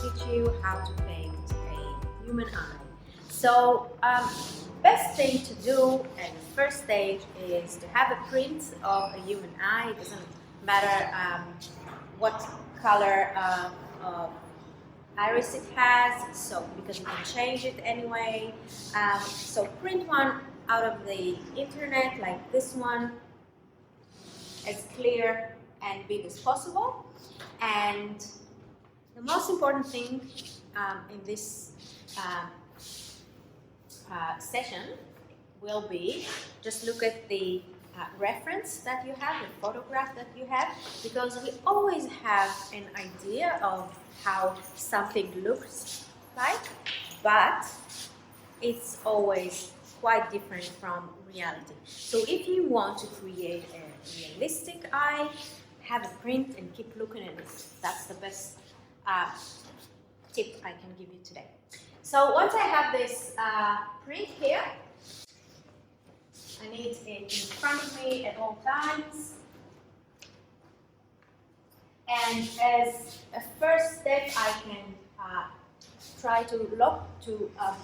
teach you how to paint a human eye. So, best thing to do at the first stage is to have a print of a human eye. It doesn't matter what color of iris it has, so because you can change it anyway. So print one out of the internet, like this one, as clear and big as possible. And the most important thing in this session will be just look at the reference that you have, the photograph that you have, because we always have an idea of how something looks like, but it's always quite different from reality. So if you want to create a realistic eye, have a print and keep looking at it. That's the best tip I can give you today. So once I have this print here, I need it in front of me at all times. And as a first step, I can try to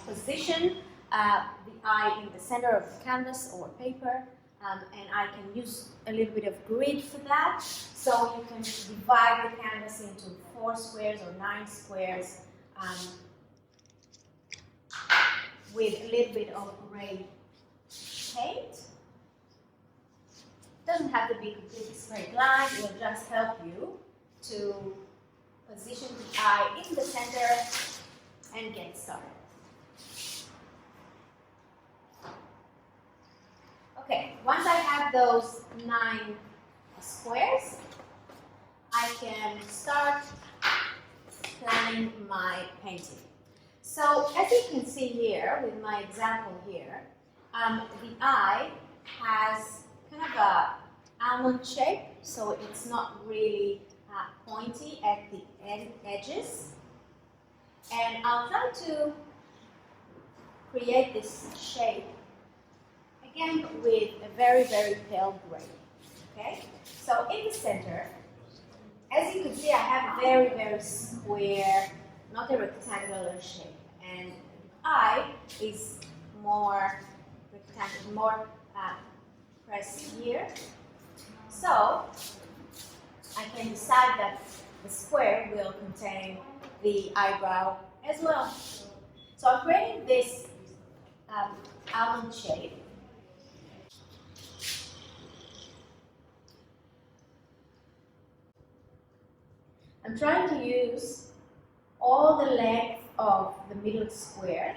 position the eye in the center of the canvas or paper. And I can use a little bit of grid for that. So you can divide the canvas into 4 squares or 9 squares with a little bit of gray paint. Doesn't have to be a completely straight line, it will just help you to position the eye in the center and get started. Okay, once I have those 9 squares, I can start planning my painting. So as you can see here, with my example here, the eye has kind of a almond shape, so it's not really pointy at the edges. And I'll try to create this shape again with a very, very pale gray. Okay? So in the center, as you can see, I have a very, very square, not a rectangular shape. And the eye is more rectangular, more pressed here. So I can decide that the square will contain the eyebrow as well. So I'm creating this almond shape. I'm trying to use all the length of the middle square.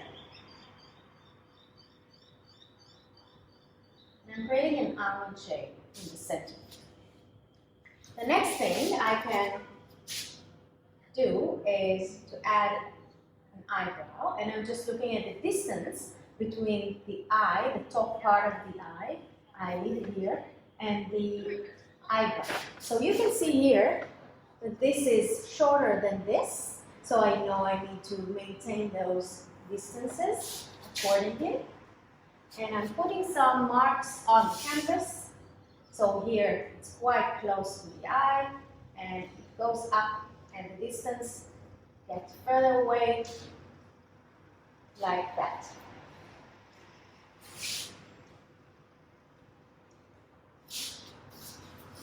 And I'm creating an almond shape in the center. The next thing I can do is to add an eyebrow, and I'm just looking at the distance between the eye, the top part of the eye, eyelid here, and the eyebrow. So you can see here that this is shorter than this, so I know I need to maintain those distances accordingly. And I'm putting some marks on the canvas. So here it's quite close to the eye, and it goes up, and the distance gets further away, like that.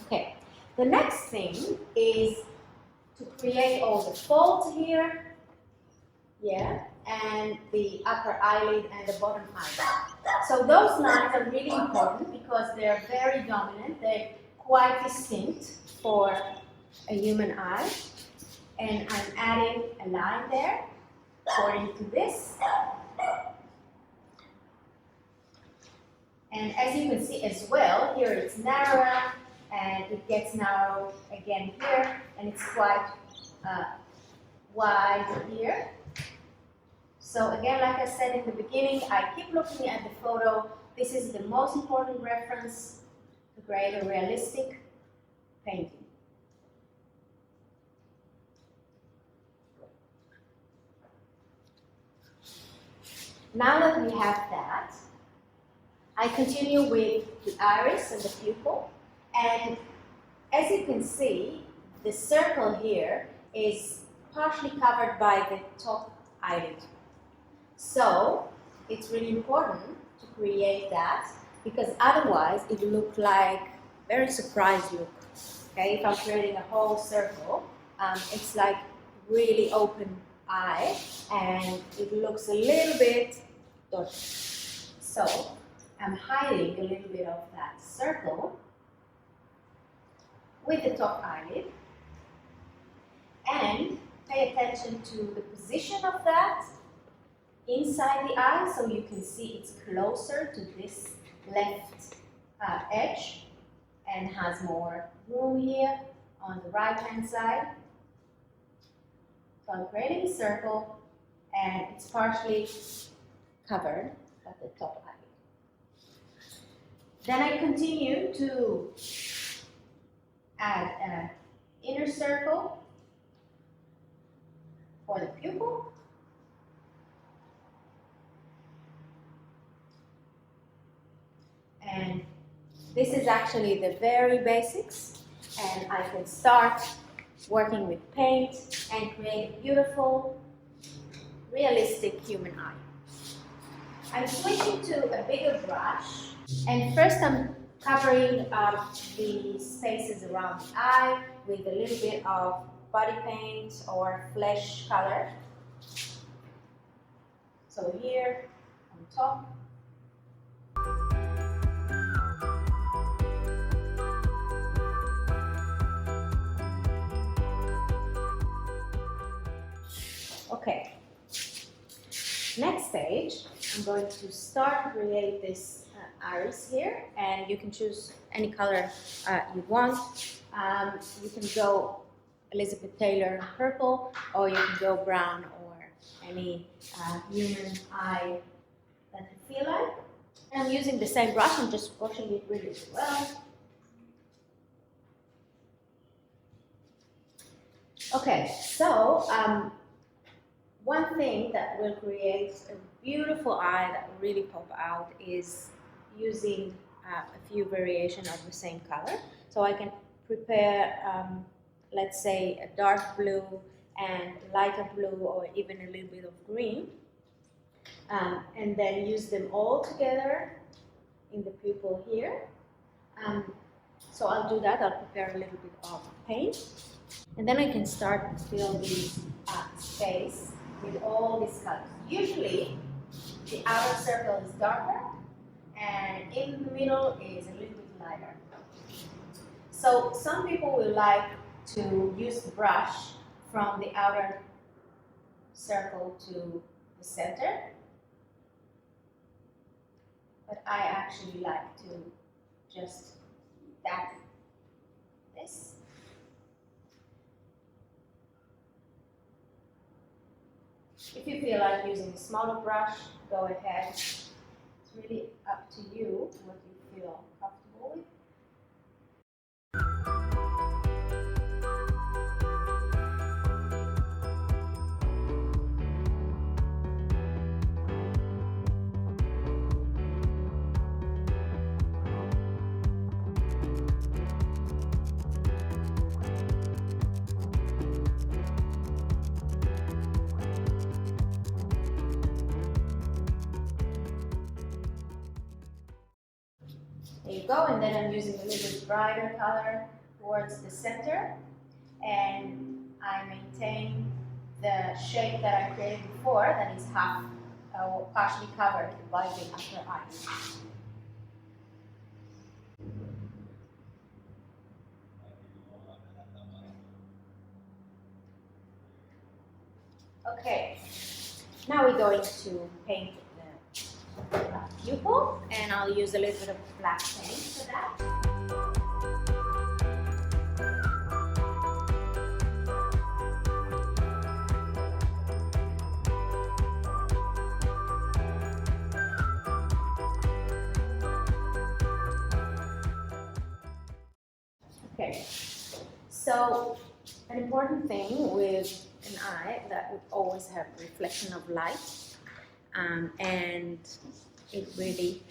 Okay, the next thing is to create all the folds here, and the upper eyelid and the bottom eyelid. So those lines are really important because they're very dominant. They're quite distinct for a human eye. And I'm adding a line there according to this. And as you can see as well, here it's narrower, and it gets narrow again here, and it's quite wide here. So again, like I said in the beginning, I keep looking at the photo. This is the most important reference to create a realistic painting. Now that we have that, I continue with the iris and the pupil. And as you can see, the circle here is partially covered by the top eyelid. So it's really important to create that, because otherwise it will look like very surprised look. Okay, if I'm creating a whole circle, it's like really open eye and it looks a little bit dodgy. So I'm hiding a little bit of that circle with the top eyelid, and pay attention to the position of that inside the eye, so you can see it's closer to this left edge and has more room here on the right hand side. So I'm creating a circle and it's partially covered at the top eyelid. Then I continue to add an inner circle for the pupil. And this is actually the very basics, and I can start working with paint and create a beautiful, realistic human eye. I'm switching to a bigger brush, and first I'm covering up the spaces around the eye with a little bit of body paint or flesh color. So here on top. Okay, next stage, I'm going to start to create this iris here, and you can choose any color you want. You can go Elizabeth Taylor purple, or you can go brown, or any human eye that you feel like. And I'm using the same brush, I'm just washing it really well. Okay, so one thing that will create a beautiful eye that will really pop out is using a few variations of the same color. So I can prepare, let's say, a dark blue and lighter blue, or even a little bit of green, and then use them all together in the pupil here. So I'll do that, I'll prepare a little bit of paint, and then I can start to fill the space with all these colors. Usually, the outer circle is darker, and in the middle is a little bit lighter. So some people will like to use the brush from the outer circle to the center, but I actually like to just dab this. If you feel like using a smaller brush, go ahead. It's really up to you what you feel comfortable with. There you go, and then I'm using a little bit brighter color towards the center, and I maintain the shape that I created before, that is half partially covered by the upper eye. Okay, now we're going to paint the pupil, and I'll use a little bit of black paint for that. Okay, so an important thing with an eye that would always have reflection of light, and it really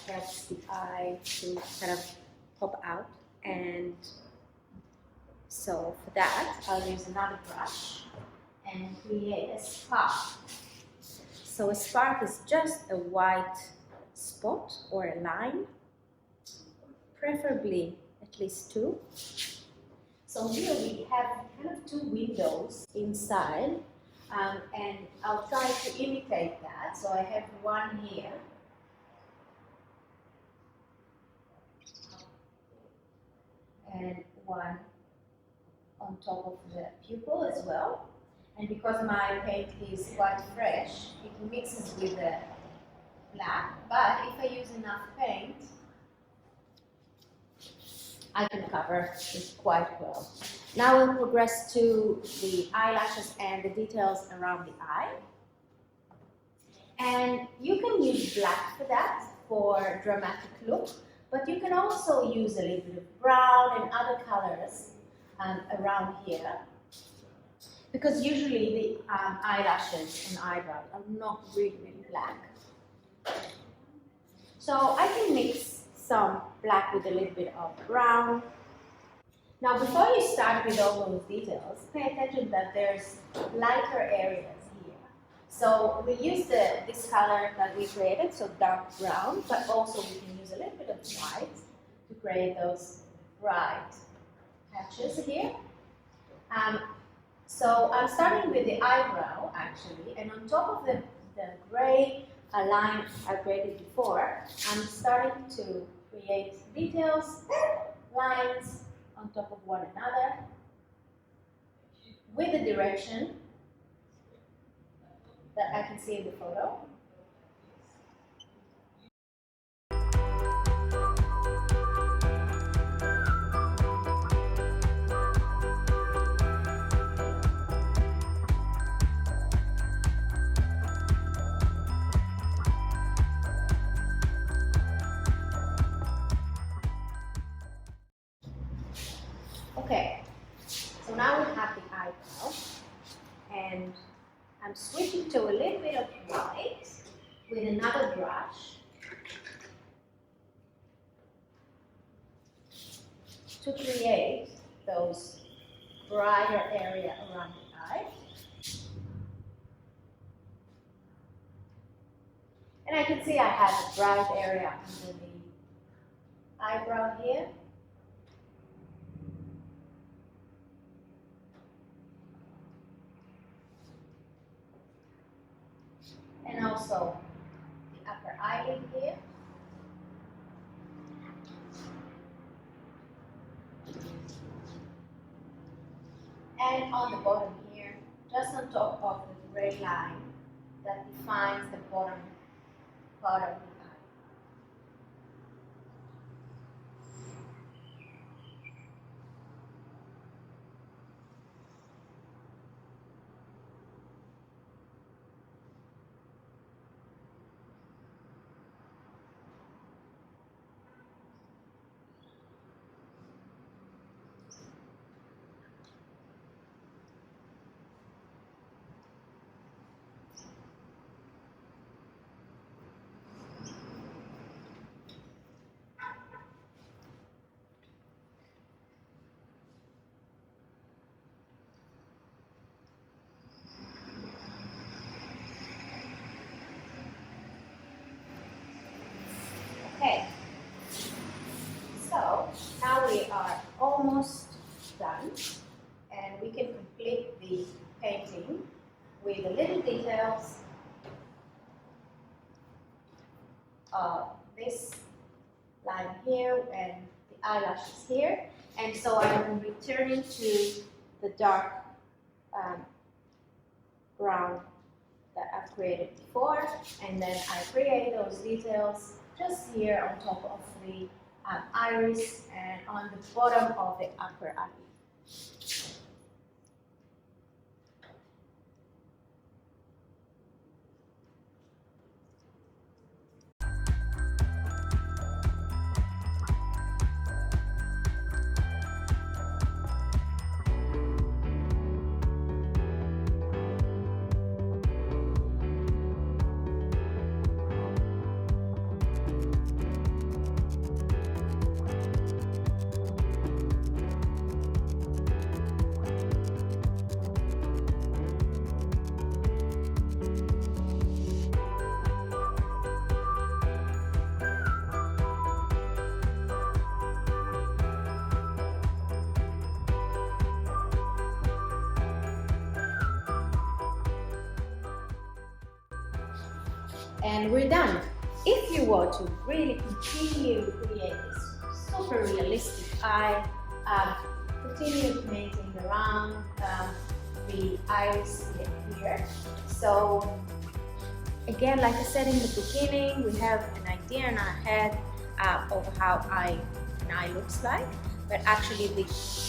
helps the eye to kind of pop out and So for that, I'll use another brush and create a spark. So a spark is just a white spot or a line, preferably at least two. So here we have kind of two windows inside, and I'll try to imitate that. So I have one here, and one on top of the pupil as well. And because my paint is quite fresh, it mixes with the black, but if I use enough paint, I can cover it quite well. Now we'll progress to the eyelashes and the details around the eye. And you can use black for that, for dramatic look, but you can also use a little bit of brown and other colors around here, because usually the eyelashes and eyebrows are not really black. So I can mix some black with a little bit of brown. Now before you start with all those details, pay attention that there's lighter areas here. So we use this color that we created, so dark brown, but also we can use a little bit of white to create those bright patches here. So I'm starting with the eyebrow actually, and on top of the gray line I created before, I'm starting to create details, lines on top of one another with the direction that I can see in the photo. Okay, so now we have the eyebrow, and I'm switching to a little bit of white with another brush to create those brighter area around the eye. And I can see I have a bright area under the eyebrow here. And also the upper eyelid here. And on the bottom here, just on top of the gray line that defines the bottom part of the eye. Okay, so now we are almost done, and we can complete the painting with the little details of this line here and the eyelashes here. And so I'm returning to the dark brown that I've created before, and then I create those details just here on top of the iris and on the bottom of the upper eyelid. And we're done. If you want to really continue to create this super realistic eye, continue painting around the iris here. So again, like I said in the beginning, we have an idea in our head of how an eye looks like, but actually the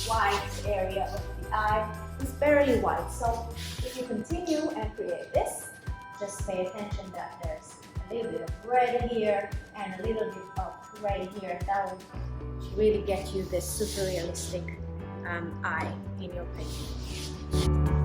white area of the eye is barely white. So if you continue and create this, just pay attention that there's a little bit of red here and a little bit of gray here. That will really get you this super realistic eye in your painting.